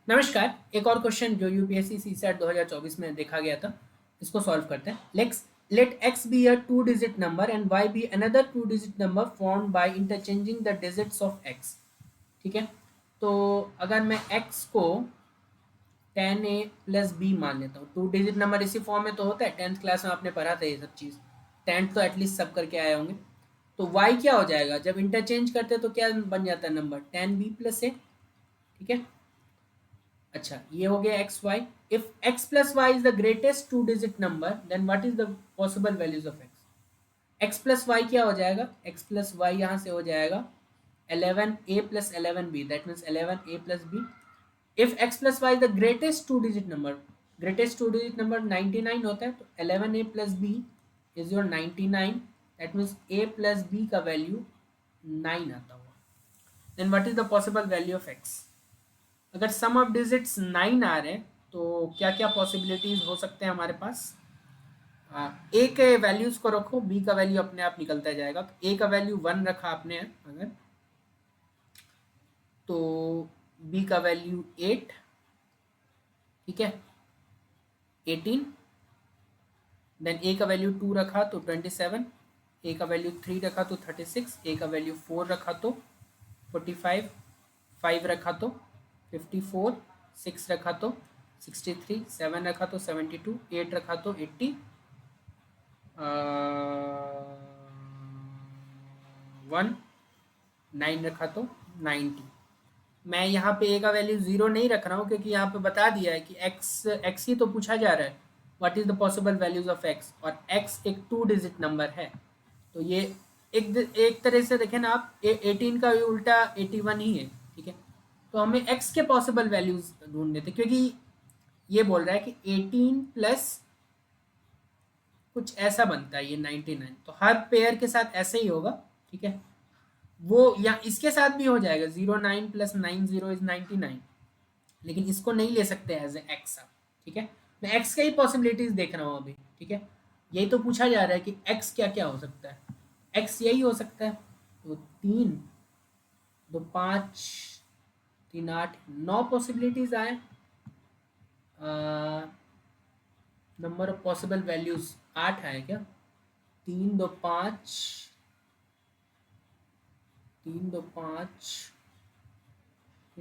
नमस्कार। एक और क्वेश्चन जो यूपीएससी सीसैट 2024 में देखा गया था, इसको सॉल्व करते हैं। Let x be a two digit number and y be another two digit number formed by interchanging the digits of x। ठीक है, तो अगर मैं x को 10a प्लस b मान लेता हूँ, टू डिजिट नंबर इसी फॉर्म में तो होता है, 10th क्लास में आपने पढ़ा था ये सब चीज़, 10th तो एटलीस्ट सब करके आए होंगे। तो y क्या हो जाएगा, जब इंटरचेंज करते हैं तो क्या बन जाता है नंबर 10b प्लस a। ठीक है, अच्छा ये हो गया x y. If x plus y is the greatest two digit number then what is the possible values of x. X plus y क्या हो जाएगा, एक्स प्लस वाई यहाँ से हो जाएगा 11a plus 11b, that means 11a plus b। If x plus y is the greatest two digit number, greatest two digit number 99 होता है, तो 11a plus b is your 99, that means a plus b का value 9 आता हुआ। Then what is the possible value of x. अगर sum of digits 9 आ रहे हैं तो क्या क्या पॉसिबिलिटीज हो सकते हैं हमारे पास। ए के वैल्यूज को रखो, बी का वैल्यू अपने आप निकलता जाएगा। तो ए का वैल्यू 1 रखा आपने अगर, तो बी का वैल्यू 8, ठीक है 18। देन ए का वैल्यू 2 रखा तो 27, ए का वैल्यू 3 रखा तो 36, ए का वैल्यू 4 रखा तो 45, 5 रखा तो 54, 6 रखा तो 63, 7 रखा तो 72, 8 रखा तो 80, 1, 9 रखा तो 90। मैं यहाँ पे ए का वैल्यू 0 नहीं रख रहा हूँ क्योंकि यहाँ पे बता दिया है कि एक्स ही तो पूछा जा रहा है, what is the possible values of x, और एक्स एक टू डिजिट नंबर है। तो ये एक तरह से देखें ना आप, 18 का उल्टा 81 ही है। ठीक है, तो हमें एक्स के पॉसिबल वैल्यूज ढूंढने थे, क्योंकि ये बोल रहा है कि 18 प्लस कुछ ऐसा बनता है ये 99, तो हर पेयर के साथ ऐसे ही होगा। ठीक है, वो या इसके साथ भी हो जाएगा, 09 प्लस 90 इज 99, लेकिन इसको नहीं ले सकते एज ए एक्स आप। ठीक है, मैं एक्स का ही पॉसिबिलिटीज देख रहा हूँ अभी। ठीक है, यही तो पूछा जा रहा है कि एक्स क्या क्या हो सकता है, एक्स यही हो सकता है। तो 3, 2, 5, 3, 8, 9 पॉसिबिलिटीज आए। नंबर ऑफ पॉसिबल वैल्यूज 8 आए क्या, 3, 2, 5, 3, 2, 5,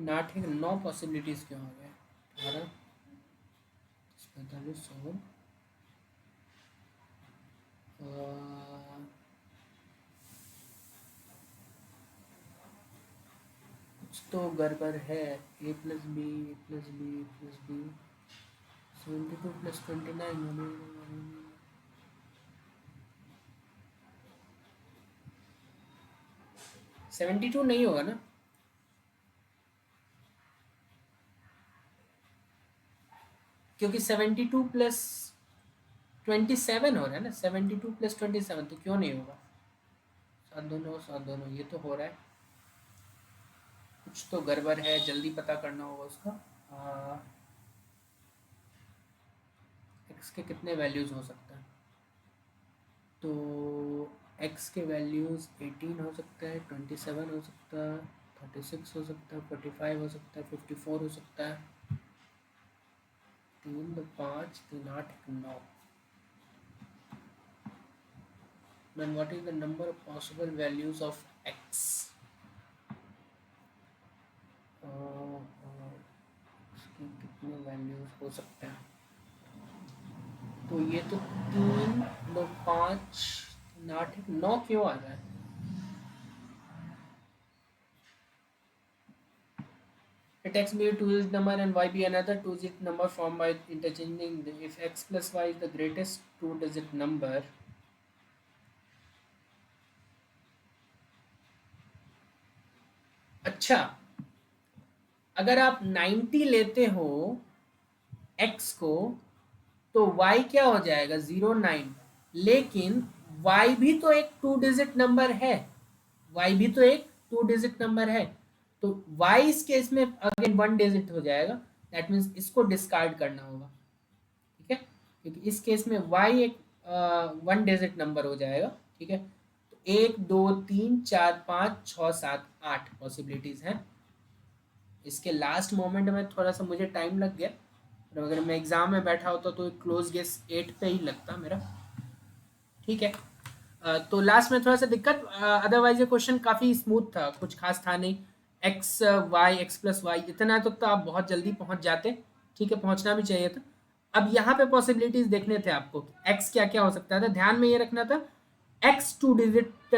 8 है, 9 पॉसिबिलिटीज क्यों आ गए, 18, 45, 100। कुछ तो गड़बड़ है। ए प्लस बी, ए प्लस बी, ए प्लस बी, 72 प्लस 29, 72 नहीं होगा ना, क्योंकि 72 प्लस 27 हो रहा है ना, 72 प्लस 27, तो क्यों नहीं होगा। 7 2 9 7 2 9, ये तो हो रहा है, कुछ तो गड़बड़ है, जल्दी पता करना होगा उसका। एक्स के कितने वैल्यूज हो सकते हैं, तो एक्स के वैल्यूज 18 हो सकता है, 27 हो सकता है, 36 हो सकता है, 45 हो सकता है, 54 हो सकता है, 3, 2, 5, 3, 8, 9। Then what is the number of possible values of x? इसके कितने वैल्यूज हो सकते हैं, तो ये तो 3, 2, 5, 3, 8, 9 क्यों आ रहा है। Let x be a two-digit number and y be another two-digit number formed by interchanging if x plus y is the greatest two-digit number. अच्छा, अगर आप 90 लेते हो x को, तो y क्या हो जाएगा 09, लेकिन y भी तो एक टू डिजिट नंबर है, y भी तो एक टू डिजिट नंबर है, तो y इस केस में अगेन वन डिजिट हो जाएगा, दैट मीन्स इसको डिस्कार्ड करना होगा। ठीक है, क्योंकि इस केस में y एक वन डिजिट नंबर हो जाएगा। ठीक है, तो 1 2 3 4 5 6 7 8 पॉसिबिलिटीज हैं इसके लास्ट मोमेंट में थोड़ा सा मुझे टाइम लग गया, और अगर मैं एग्जाम में बैठा होता तो क्लोज गेस 8 पे ही लगता मेरा। ठीक है, तो लास्ट में थोड़ा सा दिक्कत, अदरवाइज ये क्वेश्चन काफ़ी स्मूथ था, कुछ खास था नहीं। X y x plus y इतना तो आप बहुत जल्दी पहुंच जाते। ठीक है, पहुंचना भी चाहिए था। अब यहाँ पे पॉसिबिलिटीज देखने थे आपको, एक्स क्या क्या हो सकता था, ध्यान में ये रखना था एक्स 2 डिजिट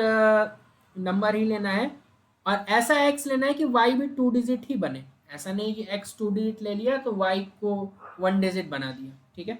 नंबर ही लेना है, और ऐसा एक्स लेना है कि वाई भी 2 डिजिट ही बने। ऐसा नहीं कि एक्स 2 डिजिट ले लिया तो वाई को 1 डिजिट बना दिया। ठीक है,